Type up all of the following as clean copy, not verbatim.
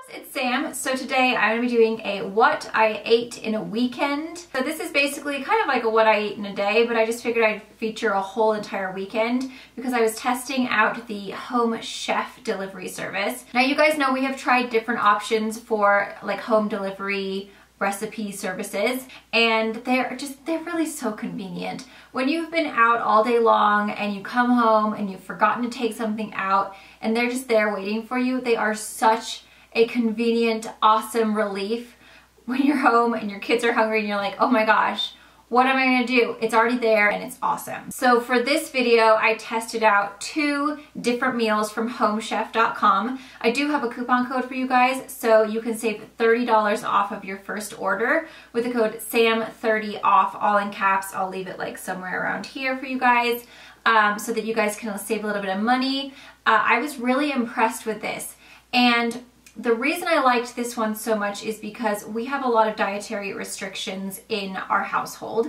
It's Sam. So today I'm going to be doing a what I ate in a weekend. So this is basically kind of like a what I ate in a day, but I just figured I'd feature a whole entire weekend because I was testing out the Home Chef delivery service. Now you guys know we have tried different options for like home delivery recipe services, and they're really so convenient. When you've been out all day long and you come home and you've forgotten to take something out and they're just there waiting for you, they are such a convenient, awesome relief when you're home and your kids are hungry and you're like, oh my gosh, what am I gonna do? It's already there and it's awesome. So for this video, I tested out 2 different meals from homechef.com. I do have a coupon code for you guys, so you can save $30 off of your first order with the code SAM30OFF, all in caps. I'll leave it like somewhere around here for you guys so that you guys can save a little bit of money. I was really impressed with this, and the reason I liked this one so much is because we have a lot of dietary restrictions in our household.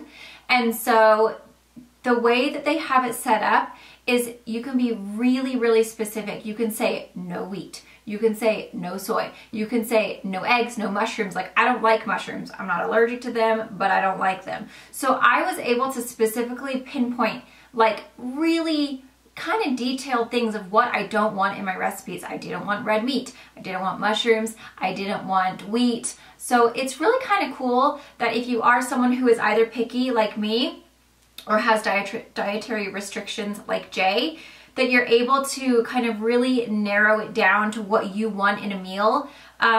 And so the way that they have it set up is you can be really, really specific. You can say no wheat. You can say no soy. You can say no eggs, no mushrooms. Like, I don't like mushrooms. I'm not allergic to them, but I don't like them. So I was able to specifically pinpoint like really kind of detailed things of what I don't want in my recipes. I didn't want red meat. I didn't want mushrooms. I didn't want wheat. So it's really kind of cool that if you are someone who is either picky like me or has dietary restrictions like Jay, that you're able to kind of really narrow it down to what you want in a meal.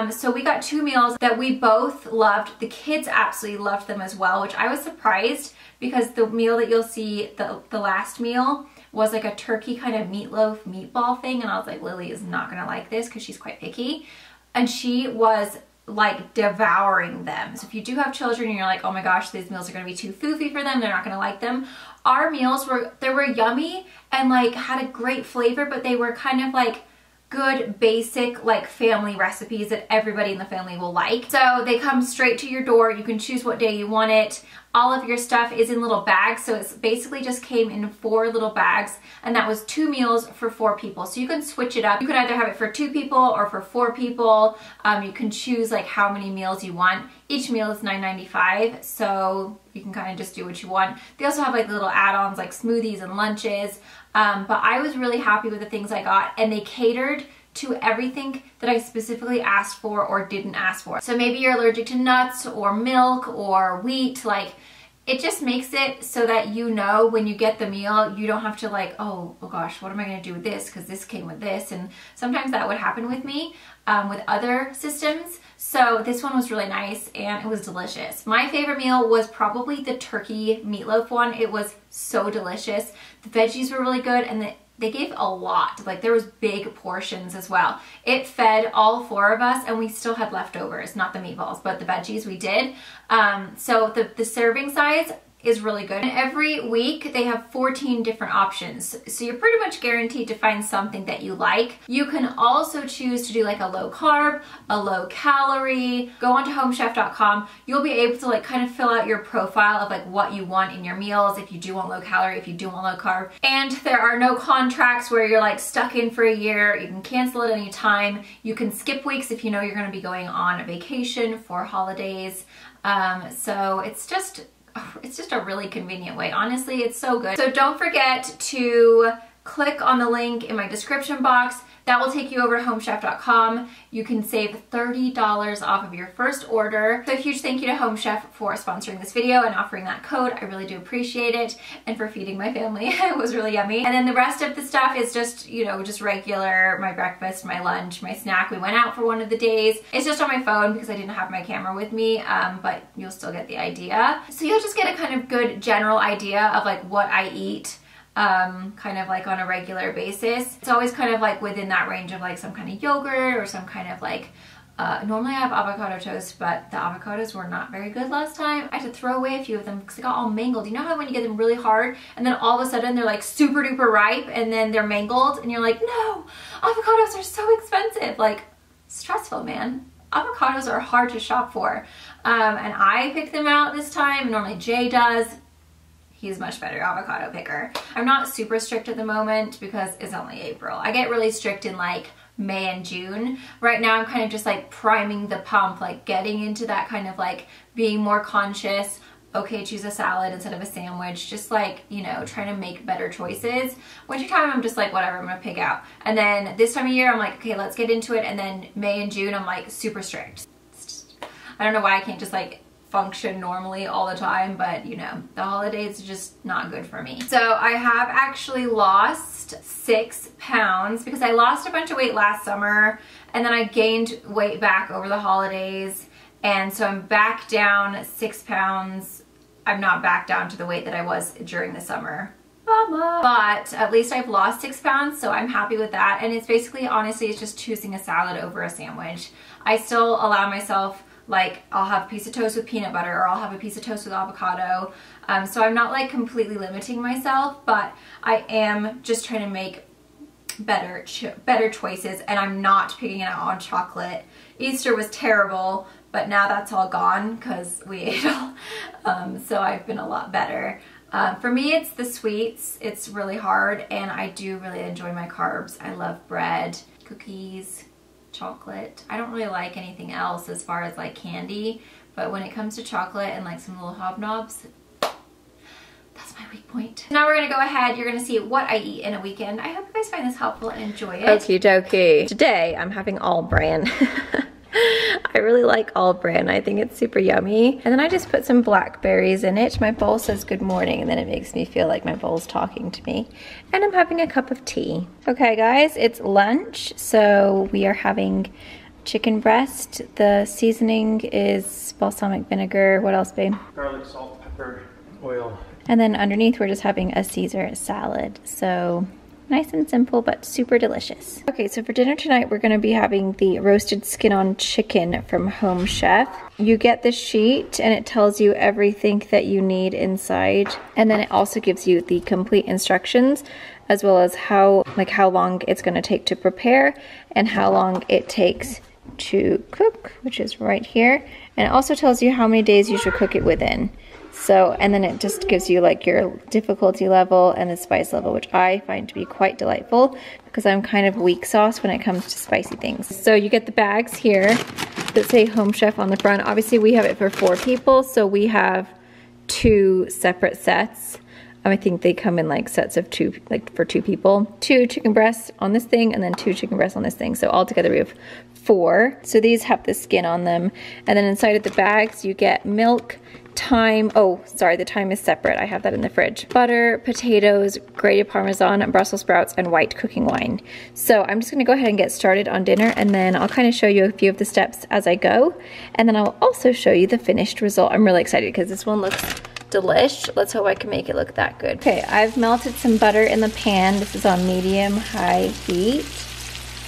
So we got 2 meals that we both loved. The kids absolutely loved them as well, which I was surprised because the meal that you'll see, the last meal, was like a turkey kind of meatloaf meatball thing, and I was like, Lily is not gonna like this because she's quite picky, and she was like devouring them. So if you do have children and you're like, oh my gosh, these meals are gonna be too foofy for them, they're not gonna like them, our meals were yummy and like had a great flavor, but they were kind of like good basic like family recipes that everybody in the family will like. So they come straight to your door. You can choose what day you want it. All of your stuff is in little bags, so it's basically just came in 4 little bags, and that was 2 meals for 4 people. So you can switch it up. You can either have it for 2 people or for 4 people. You can choose like how many meals you want. Each meal is $9.95, so you can kind of just do what you want. They also have like little add-ons like smoothies and lunches, but I was really happy with the things I got, and they catered to everything that I specifically asked for or didn't ask for. So maybe you're allergic to nuts or milk or wheat, like it just makes it so that you know when you get the meal, you don't have to like, oh gosh, what am I gonna do with this? Because this came with this. And sometimes that would happen with me with other systems. So this one was really nice and it was delicious. My favorite meal was probably the turkey meatloaf one. It was so delicious. The veggies were really good, and they gave a lot. Like there was big portions as well. It fed all 4 of us, and we still had leftovers, not the meatballs, but the veggies we did. So the serving size is really good. And every week they have 14 different options. So you're pretty much guaranteed to find something that you like. You can also choose to do like a low carb, a low calorie. Go onto homechef.com. You'll be able to like kind of fill out your profile of like what you want in your meals, if you do want low calorie, if you do want low carb. And there are no contracts where you're like stuck in for a year. You can cancel at any time. You can skip weeks if you know you're gonna be going on a vacation for holidays. So it's just a really convenient way. Honestly, it's so good. So don't forget to click on the link in my description box. That will take you over to homechef.com. You can save $30 off of your first order. So a huge thank you to Home Chef for sponsoring this video and offering that code. I really do appreciate it, and for feeding my family. It was really yummy. And then the rest of the stuff is just, you know, just regular, my breakfast, my lunch, my snack. We went out for one of the days. It's just on my phone because I didn't have my camera with me, but you'll still get the idea. So you'll just get a kind of good general idea of like what I eat kind of like on a regular basis. It's always kind of like within that range of like some kind of yogurt or some kind of like, normally I have avocado toast, but the avocados were not very good last time. I had to throw away a few of them because they got all mangled. You know how when you get them really hard and then all of a sudden they're like super duper ripe and then they're mangled and you're like, no, avocados are so expensive. Like, stressful, man. Avocados are hard to shop for. And I picked them out this time. Normally Jay does. He's much better avocado picker. I'm not super strict at the moment because it's only April. I get really strict in like May and June. Right now I'm kind of just like priming the pump, like getting into that kind of like being more conscious. Okay, choose a salad instead of a sandwich. Just like, you know, trying to make better choices. Wintertime, I'm just like, whatever, I'm gonna pig out. And then this time of year, I'm like, okay, let's get into it. And then May and June, I'm like super strict. I don't know why I can't just like function normally all the time, but you know, the holidays are just not good for me. So I have actually lost 6 pounds because I lost a bunch of weight last summer and then I gained weight back over the holidays. And so I'm back down 6 pounds. I'm not back down to the weight that I was during the summer. But at least I've lost 6 pounds, so I'm happy with that. And it's basically, honestly, it's just choosing a salad over a sandwich. I still allow myself, like, I'll have a piece of toast with peanut butter or I'll have a piece of toast with avocado. So I'm not like completely limiting myself, but I am just trying to make better choices, and I'm not picking it out on chocolate. Easter was terrible, but now that's all gone because we ate all. So I've been a lot better. For me, it's the sweets. It's really hard, and I do really enjoy my carbs. I love bread, cookies, chocolate. I don't really like anything else as far as like candy, but when it comes to chocolate and like some little hobnobs, that's my weak point. Now we're gonna go ahead, you're gonna see what I eat in a weekend. I hope you guys find this helpful and enjoy it. Okie dokie. Today I'm having all bran. I really like all bran. I think it's super yummy. And then I just put some blackberries in it. My bowl says good morning, and then it makes me feel like my bowl's talking to me. And I'm having a cup of tea. Okay guys, it's lunch. So we are having chicken breast. The seasoning is balsamic vinegar. What else, babe? Garlic, salt, pepper, oil. And then underneath we're just having a Caesar salad. So nice and simple, but super delicious. Okay, so for dinner tonight, we're gonna be having the roasted skin-on chicken from Home Chef. You get the sheet and it tells you everything that you need inside. And then it also gives you the complete instructions, as well as how long it's gonna take to prepare and how long it takes to cook, which is right here. And it also tells you how many days you should cook it within. So, and then it just gives you like your difficulty level and the spice level, which I find to be quite delightful because I'm kind of weak sauce when it comes to spicy things. So you get the bags here that say Home Chef on the front. Obviously we have it for 4 people, so we have 2 separate sets. I think they come in like sets of 2, like for 2 people. 2 chicken breasts on this thing and then 2 chicken breasts on this thing. So altogether we have 4. So these have the skin on them. And then inside of the bags you get milk, thyme, oh sorry, the thyme is separate, I have that in the fridge, butter, potatoes, grated Parmesan, Brussels sprouts, and white cooking wine. So I'm just gonna go ahead and get started on dinner, and then I'll kind of show you a few of the steps as I go, and then I'll also show you the finished result. I'm really excited because this one looks delish. Let's hope I can make it look that good. Okay, I've melted some butter in the pan. This is on medium-high heat,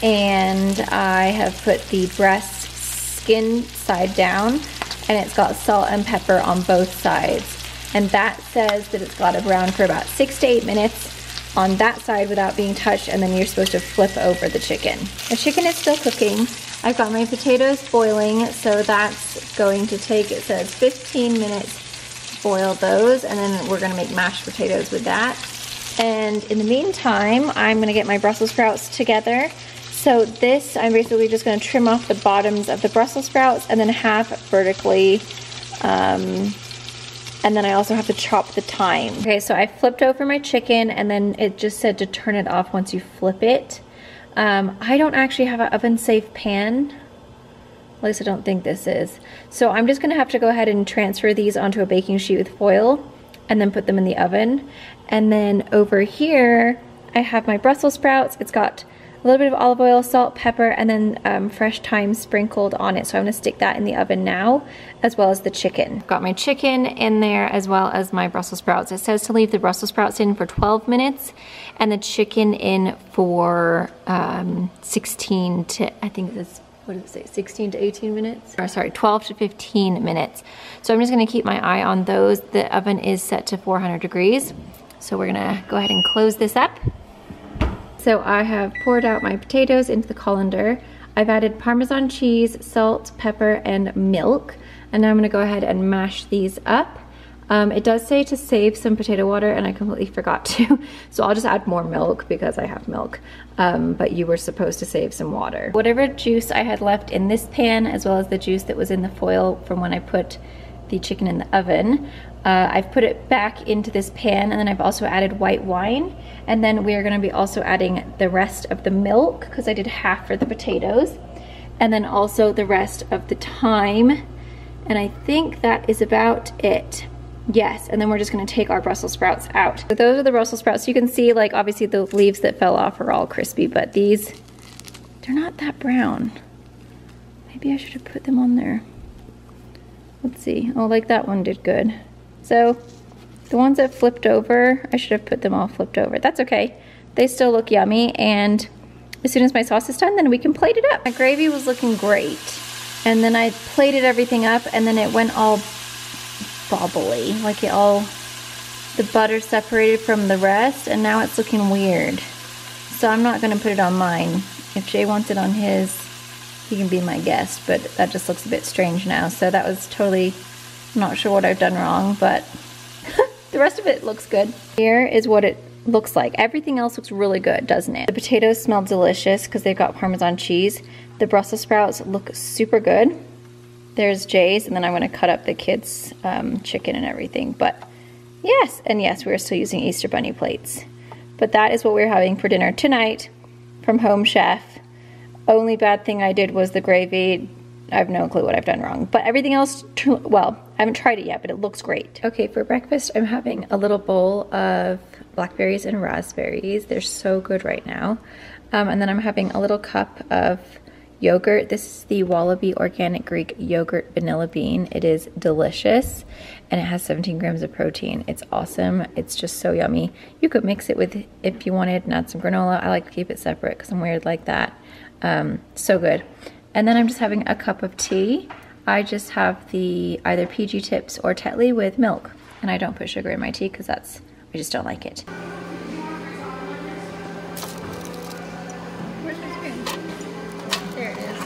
and I have put the breast skin side down, and it's got salt and pepper on both sides. And that says that it's got to brown for about 6 to 8 minutes on that side without being touched, and then you're supposed to flip over the chicken. The chicken is still cooking. I've got my potatoes boiling, so that's going to take, it says 15 minutes to boil those, and then we're gonna make mashed potatoes with that. And in the meantime, I'm gonna get my Brussels sprouts together. So this, I'm basically just gonna trim off the bottoms of the Brussels sprouts and then half vertically. And then I also have to chop the thyme. Okay, so I flipped over my chicken, and then it just said to turn it off once you flip it. I don't actually have an oven-safe pan. At least I don't think this is. So I'm just gonna have to go ahead and transfer these onto a baking sheet with foil and then put them in the oven. And then over here, I have my Brussels sprouts. It's got a little bit of olive oil, salt, pepper, and then fresh thyme sprinkled on it. So I'm gonna stick that in the oven now, as well as the chicken. Got my chicken in there as well as my Brussels sprouts. It says to leave the Brussels sprouts in for 12 minutes and the chicken in for 16 to, I think it's, what did it say, 16 to 18 minutes? Or sorry, 12 to 15 minutes. So I'm just gonna keep my eye on those. The oven is set to 400 degrees. So we're gonna go ahead and close this up. So I have poured out my potatoes into the colander. I've added Parmesan cheese, salt, pepper, and milk. And now I'm gonna go ahead and mash these up. It does say to save some potato water, and I completely forgot to. So I'll just add more milk because I have milk. But you were supposed to save some water. Whatever juice I had left in this pan, as well as the juice that was in the foil from when I put the chicken in the oven, I've put it back into this pan, and then I've also added white wine. And then we are gonna be also adding the rest of the milk, because I did half for the potatoes. And then also the rest of the thyme. And I think that is about it. Yes, and then we're just gonna take our Brussels sprouts out. So those are the Brussels sprouts. You can see, like, obviously the leaves that fell off are all crispy, but these, they're not that brown. Maybe I should have put them on there. Let's see. Oh, like that one did good. So the ones that flipped over, I should have put them all flipped over. That's okay. They still look yummy, and as soon as my sauce is done, then we can plate it up. My gravy was looking great. And then I plated everything up, and then it went all bobbly, like it all, the butter separated from the rest, and now it's looking weird. So I'm not gonna put it on mine. If Jay wants it on his, he can be my guest, but that just looks a bit strange now. So that was totally, I'm not sure what I've done wrong, but the rest of it looks good. Here is what it looks like. Everything else looks really good, doesn't it? The potatoes smell delicious because they've got Parmesan cheese. The Brussels sprouts look super good. There's Jay's, and then I'm gonna cut up the kids' chicken and everything. But yes, and yes, we're still using Easter Bunny plates. But that is what we're having for dinner tonight from Home Chef. Only bad thing I did was the gravy. I have no clue what I've done wrong. But everything else, well, I haven't tried it yet, but it looks great. Okay, for breakfast, I'm having a little bowl of blackberries and raspberries. They're so good right now. And then I'm having a little cup of yogurt. This is the Wallaby Organic Greek Yogurt Vanilla Bean. It is delicious, and it has 17 grams of protein. It's awesome. It's just so yummy. You could mix it with, if you wanted, and add some granola. I like to keep it separate because I'm weird like that. So good. And then I'm just having a cup of tea. I just have the either PG Tips or Tetley with milk, and I don't put sugar in my tea because I just don't like it. Where's my spoon? There it is.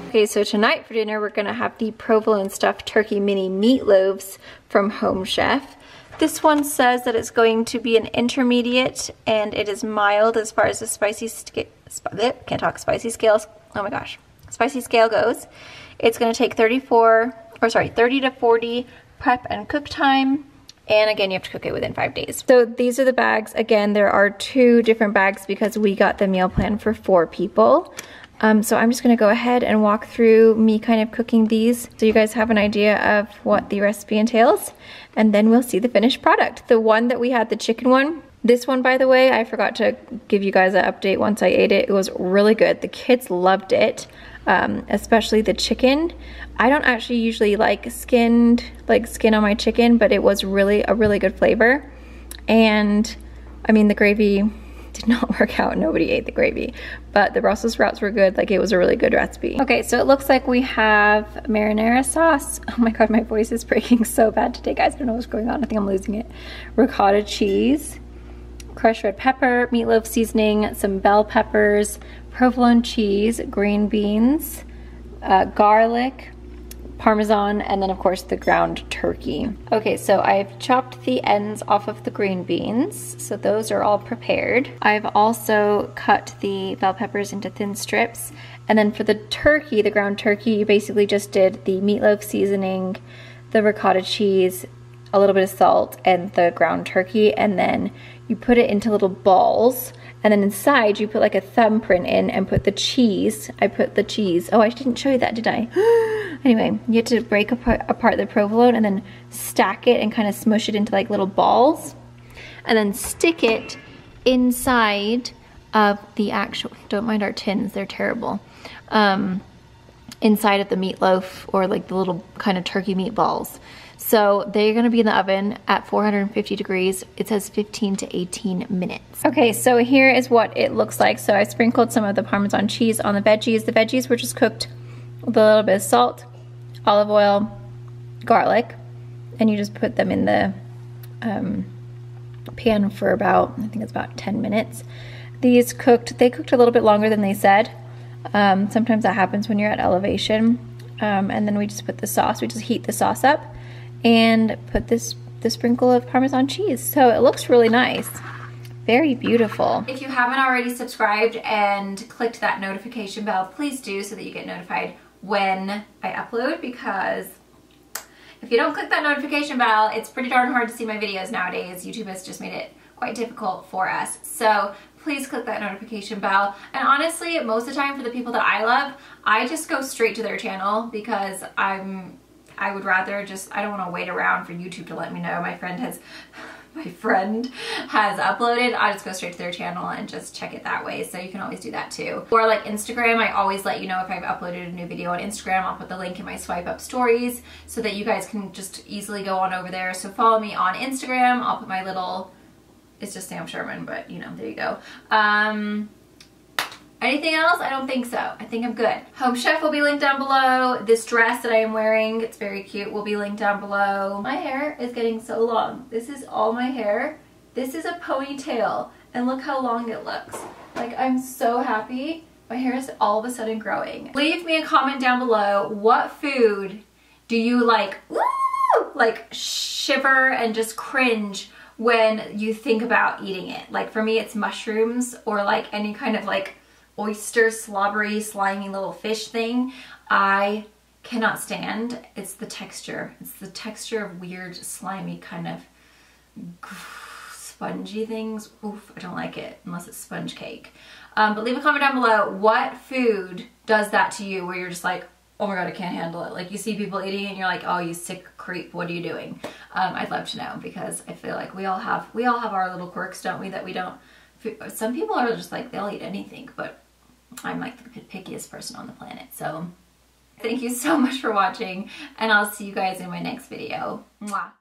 Okay, so tonight for dinner we're gonna have the provolone stuffed turkey mini meatloaves from Home Chef. This one says that it's going to be an intermediate, and it is mild as far as the spicy scale goes. It's going to take 30 to 40 prep and cook time, and again, you have to cook it within 5 days. So these are the bags. Again, there are 2 different bags because we got the meal plan for 4 people. So I'm just gonna go ahead and walk through me kind of cooking these so you guys have an idea of what the recipe entails, and then we'll see the finished product. The one that we had, the chicken one, this one, by the way, I forgot to give you guys an update once I ate it. It was really good. The kids loved it, especially the chicken. I don't actually usually like skin on my chicken, but it was really a really good flavor. And I mean, the gravy did not work out. Nobody ate the gravy, but the Brussels sprouts were good. Like, it was a really good recipe. Okay, so it looks like we have marinara sauce. Oh my god, my voice is breaking so bad today, guys. I don't know what's going on. I think I'm losing it. Ricotta cheese, crushed red pepper, meatloaf seasoning, some bell peppers, provolone cheese, green beans, garlic, Parmesan, and then of course the ground turkey. Okay, so I've chopped the ends off of the green beans, so those are all prepared. I've also cut the bell peppers into thin strips, and then for the turkey, the ground turkey, you basically just did the meatloaf seasoning, the ricotta cheese, a little bit of salt, and the ground turkey, and then you put it into little balls, and then inside you put like a thumbprint in and put the cheese. I put the cheese. Oh, I didn't show you that, did I? Anyway, you have to break apart the provolone and then stack it and kind of smush it into like little balls, and then stick it inside of the actual, don't mind our tins, they're terrible, inside of the meatloaf, or like the little kind of turkey meatballs. So they're gonna be in the oven at 450 degrees. It says 15 to 18 minutes. Okay, so here is what it looks like. So I sprinkled some of the Parmesan cheese on the veggies. The veggies were just cooked with a little bit of salt, olive oil, garlic, and you just put them in the pan for about, I think it's about 10 minutes. They cooked a little bit longer than they said. Sometimes that happens when you're at elevation. And then we just put the sauce, we just heat the sauce up and put the sprinkle of Parmesan cheese. So it looks really nice. Very beautiful. If you haven't already subscribed and clicked that notification bell, please do so that you get notified when I upload, because if you don't click that notification bell, it's pretty darn hard to see my videos nowadays. YouTube has just made it quite difficult for us. So please click that notification bell. And honestly, most of the time for the people that I love, I just go straight to their channel because I would rather just, I don't want to wait around for YouTube to let me know my friend has uploaded. I just go straight to their channel and just check it that way. So you can always do that too. Or like Instagram, I always let you know if I've uploaded a new video on Instagram. I'll put the link in my swipe up stories so that you guys can just easily go on over there. So follow me on Instagram. I'll put my little, it's just Sam Sherman, but you know, there you go. Anything else? I don't think so. I think I'm good. Home Chef will be linked down below. This dress that I am wearing, it's very cute, will be linked down below. My hair is getting so long. This is all my hair. This is a ponytail, and look how long it looks. Like, I'm so happy. My hair is all of a sudden growing. Leave me a comment down below. What food do you like, woo, like shiver and just cringe when you think about eating it? Like for me, it's mushrooms or like any kind of like oyster, slobbery, slimy little fish thing. I cannot stand. It's the texture. It's the texture of weird, slimy kind of spongy things. Oof, I don't like it unless it's sponge cake. But leave a comment down below. What food does that to you where you're just like, oh my God, I can't handle it. Like you see people eating it and you're like, oh, you sick creep, what are you doing? I'd love to know, because I feel like we all have our little quirks, don't we, that we don't, some people are just like, they'll eat anything, but I'm like the pickiest person on the planet. So thank you so much for watching, and I'll see you guys in my next video. Mwah.